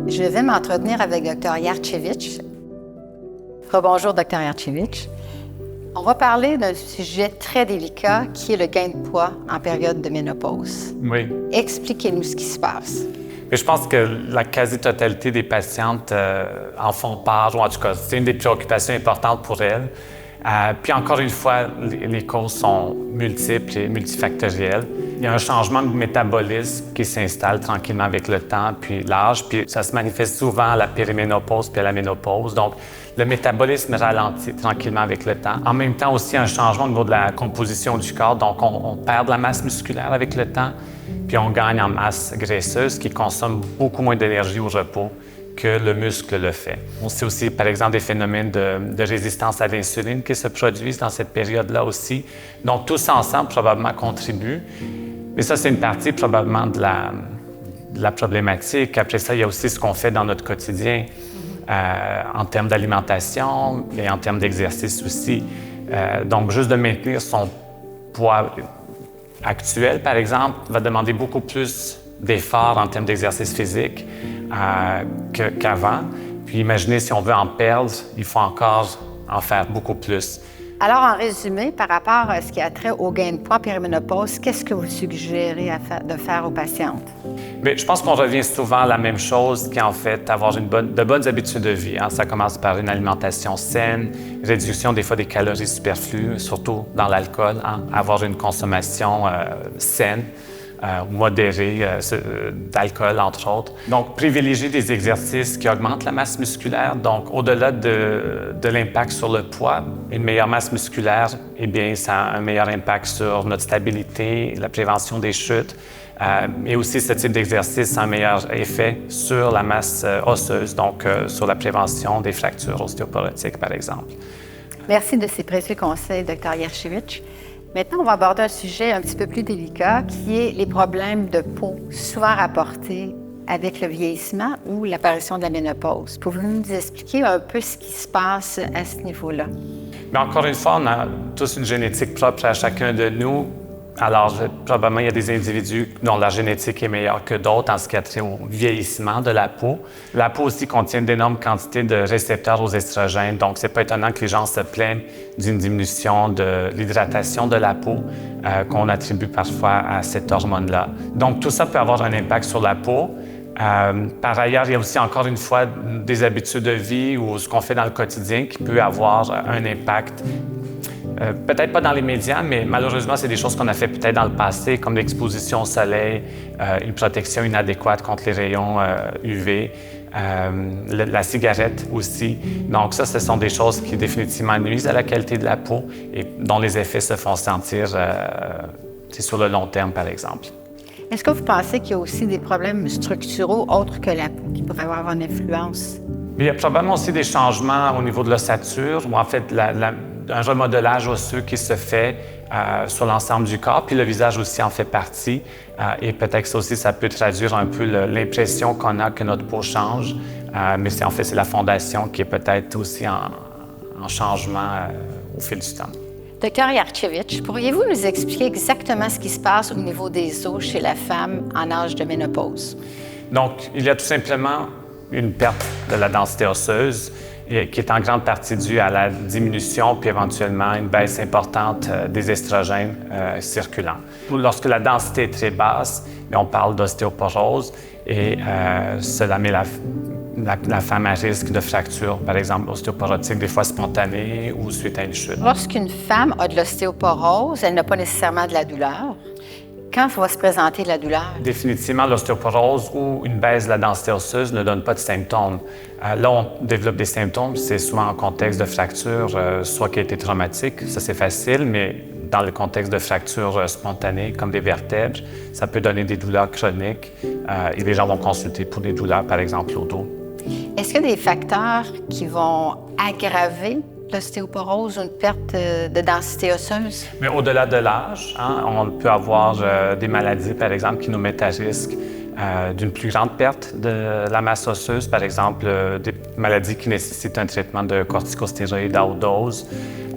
Je vais m'entretenir avec Dr. Yarchevich. Rebonjour, Dr. Yarchevich. On va parler d'un sujet très délicat qui est le gain de poids en période de ménopause. Oui. Expliquez-nous ce qui se passe. Mais je pense que la quasi-totalité des patientes en font part, ou en tout cas, c'est une des préoccupations importantes pour elles. Puis encore une fois, les causes sont multiples et multifactorielles. Il y a un changement de métabolisme qui s'installe tranquillement avec le temps, puis l'âge, puis ça se manifeste souvent à la périménopause puis à la ménopause. Donc, le métabolisme ralentit tranquillement avec le temps. En même temps aussi, un changement au niveau de la composition du corps. Donc, on perd de la masse musculaire avec le temps, puis on gagne en masse graisseuse qui consomme beaucoup moins d'énergie au repos que le muscle le fait. On sait aussi, par exemple, des phénomènes de résistance à l'insuline qui se produisent dans cette période-là aussi. Donc, tous ensemble, probablement, contribuent. Mais ça, c'est une partie, probablement, de la problématique. Après ça, il y a aussi ce qu'on fait dans notre quotidien en termes d'alimentation et en termes d'exercice aussi. Donc, juste de maintenir son poids actuel, par exemple, va demander beaucoup plus d'efforts en termes d'exercice physique qu'avant. Puis imaginez, si on veut en perdre, il faut encore en faire beaucoup plus. Alors, en résumé, par rapport à ce qui a trait au gain de poids périménopause, qu'est-ce que vous suggérez de faire aux patientes? Bien, je pense qu'on revient souvent à la même chose, qui est en fait avoir de bonnes habitudes de vie. Hein. Ça commence par une alimentation saine, réduction des fois des calories superflues, surtout dans l'alcool, hein. Avoir une consommation saine, modérée d'alcool, entre autres. Donc, privilégier des exercices qui augmentent la masse musculaire. Donc, au-delà de l'impact sur le poids, une meilleure masse musculaire, eh bien, ça a un meilleur impact sur notre stabilité, la prévention des chutes. Et aussi, ce type d'exercice a un meilleur effet sur la masse osseuse, donc sur la prévention des fractures ostéoporotiques, par exemple. Merci de ces précieux conseils, Dr. Yarchevich. Maintenant, on va aborder un sujet un petit peu plus délicat, qui est les problèmes de peau, souvent rapportés avec le vieillissement ou l'apparition de la ménopause. Pouvez-vous nous expliquer un peu ce qui se passe à ce niveau-là? Mais encore une fois, on a tous une génétique propre à chacun de nous. Alors, probablement, il y a des individus dont la génétique est meilleure que d'autres en ce qui a trait au vieillissement de la peau. La peau aussi contient d'énormes quantités de récepteurs aux estrogènes, donc c'est pas étonnant que les gens se plaignent d'une diminution de l'hydratation de la peau qu'on attribue parfois à cette hormone-là. Donc, tout ça peut avoir un impact sur la peau. Par ailleurs, il y a aussi, encore une fois, des habitudes de vie ou ce qu'on fait dans le quotidien qui peut avoir un impact. Peut-être pas dans les médias, mais malheureusement, c'est des choses qu'on a fait peut-être dans le passé, comme l'exposition au soleil, une protection inadéquate contre les rayons UV, la cigarette aussi. Donc ça, ce sont des choses qui définitivement nuisent à la qualité de la peau et dont les effets se font sentir sur le long terme, par exemple. Est-ce que vous pensez qu'il y a aussi des problèmes structuraux autres que la peau qui pourraient avoir une influence? Il y a probablement aussi des changements au niveau de l'ossature, ou en fait un remodelage osseux qui se fait sur l'ensemble du corps, puis le visage aussi en fait partie. Et peut-être que ça aussi, ça peut traduire un peu l'impression qu'on a que notre peau change, mais c'est la fondation qui est peut-être aussi en changement au fil du temps. Dr. Yarchevich, pourriez-vous nous expliquer exactement ce qui se passe au niveau des os chez la femme en âge de ménopause? Donc, il y a tout simplement une perte de la densité osseuse qui est en grande partie due à la diminution puis éventuellement une baisse importante des estrogènes circulants. Lorsque la densité est très basse, on parle d'ostéoporose et cela met la femme à risque de fracture, par exemple ostéoporotique, des fois spontanée ou suite à une chute. Lorsqu'une femme a de l'ostéoporose, elle n'a pas nécessairement de la douleur. Quand va se présenter la douleur? Définitivement, l'ostéoporose ou une baisse de la densité osseuse ne donne pas de symptômes. Là, on développe des symptômes, c'est souvent en contexte de fracture, soit qui a été traumatique, ça c'est facile, mais dans le contexte de fractures spontanées, comme des vertèbres, ça peut donner des douleurs chroniques et les gens vont consulter pour des douleurs, par exemple, au dos. Est-ce qu'il y a des facteurs qui vont aggraver l'ostéoporose ou une perte de densité osseuse? Mais au-delà de l'âge, hein, on peut avoir des maladies, par exemple, qui nous mettent à risque d'une plus grande perte de la masse osseuse, par exemple, des maladies qui nécessitent un traitement de corticostéroïdes à haute dose,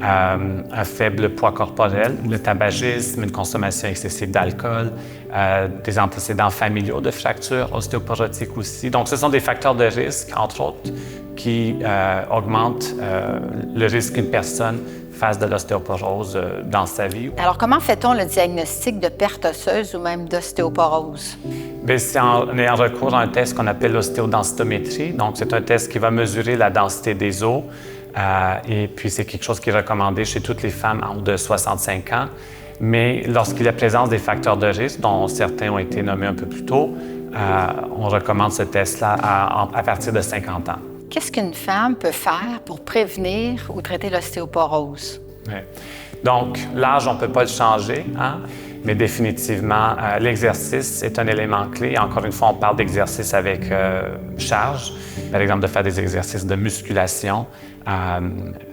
un faible poids corporel, le tabagisme, une consommation excessive d'alcool, des antécédents familiaux de fractures ostéoporotiques aussi. Donc, ce sont des facteurs de risque, entre autres, qui augmentent le risque qu'une personne fasse de l'ostéoporose dans sa vie. Alors, comment fait-on le diagnostic de perte osseuse ou même d'ostéoporose? Bien, c'est en ayant recours à un test qu'on appelle l'ostéodensitométrie. Donc, c'est un test qui va mesurer la densité des os. Et puis, c'est quelque chose qui est recommandé chez toutes les femmes en haut de 65 ans. Mais lorsqu'il y a présence des facteurs de risque, dont certains ont été nommés un peu plus tôt, on recommande ce test-là à partir de 50 ans. Qu'est-ce qu'une femme peut faire pour prévenir ou traiter l'ostéoporose? Oui. Donc, l'âge, on ne peut pas le changer, hein? Mais définitivement, l'exercice est un élément clé. Encore une fois, on parle d'exercice avec charge. Par exemple, de faire des exercices de musculation.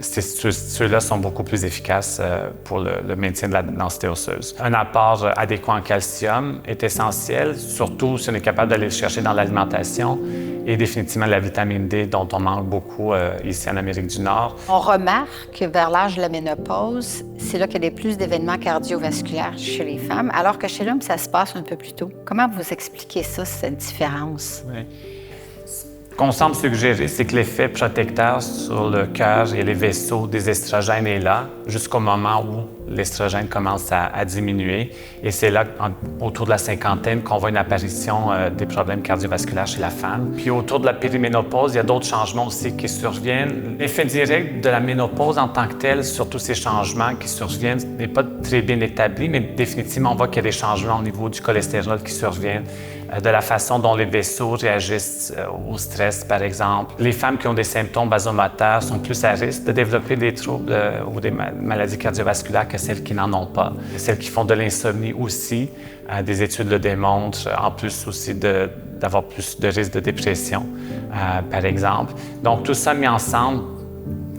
Ceux-là sont beaucoup plus efficaces pour le maintien de la densité osseuse. Un apport adéquat en calcium est essentiel, surtout si on est capable d'aller le chercher dans l'alimentation. Et définitivement la vitamine D, dont on manque beaucoup ici en Amérique du Nord. On remarque que vers l'âge de la ménopause, c'est là qu'il y a plus d'événements cardiovasculaires chez les femmes, alors que chez l'homme, ça se passe un peu plus tôt. Comment vous expliquez ça, cette différence? Oui. Ce qu'on semble suggérer, c'est que l'effet protecteur sur le cœur et les vaisseaux des estrogènes est là jusqu'au moment où l'estrogène commence à diminuer. Et c'est là, autour de la cinquantaine, qu'on voit une apparition des problèmes cardiovasculaires chez la femme. Puis autour de la périménopause, il y a d'autres changements aussi qui surviennent. L'effet direct de la ménopause en tant que tel sur tous ces changements qui surviennent n'est pas très bien établi, mais définitivement, on voit qu'il y a des changements au niveau du cholestérol qui surviennent, de la façon dont les vaisseaux réagissent au stress, par exemple. Les femmes qui ont des symptômes vasomoteurs sont plus à risque de développer des troubles ou des maladies cardiovasculaires que celles qui n'en ont pas. Celles qui font de l'insomnie aussi, des études le démontrent, en plus aussi d'avoir plus de risque de dépression, par exemple. Donc, tout ça mis ensemble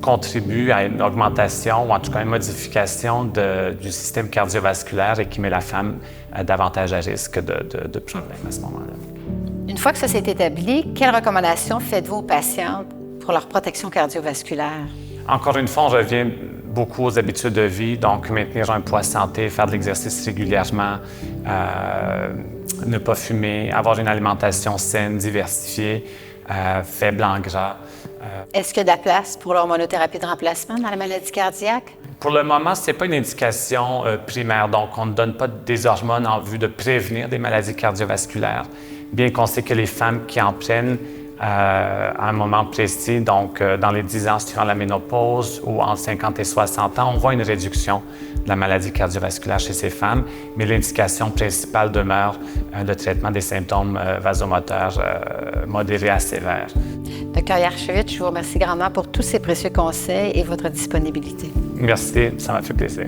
contribue à une augmentation ou en tout cas une modification du système cardiovasculaire et qui met la femme davantage à risque de problèmes à ce moment-là. Une fois que ça s'est établi, quelles recommandations faites-vous aux patientes pour leur protection cardiovasculaire? Encore une fois, on revient beaucoup aux habitudes de vie, donc maintenir un poids santé, faire de l'exercice régulièrement, ne pas fumer, avoir une alimentation saine, diversifiée, faible en gras. Est-ce qu'il y a de la place pour l'hormonothérapie de remplacement dans la maladie cardiaque? Pour le moment, ce n'est pas une indication primaire, donc on ne donne pas des hormones en vue de prévenir des maladies cardiovasculaires, bien qu'on sait que les femmes qui en prennent à un moment précis, donc dans les 10 ans suivant la ménopause ou entre 50 et 60 ans, on voit une réduction de la maladie cardiovasculaire chez ces femmes, mais l'indication principale demeure le traitement des symptômes vasomoteurs modérés à sévères. Dr. Yarchevitch, je vous remercie grandement pour tous ces précieux conseils et votre disponibilité. Merci, ça m'a fait plaisir.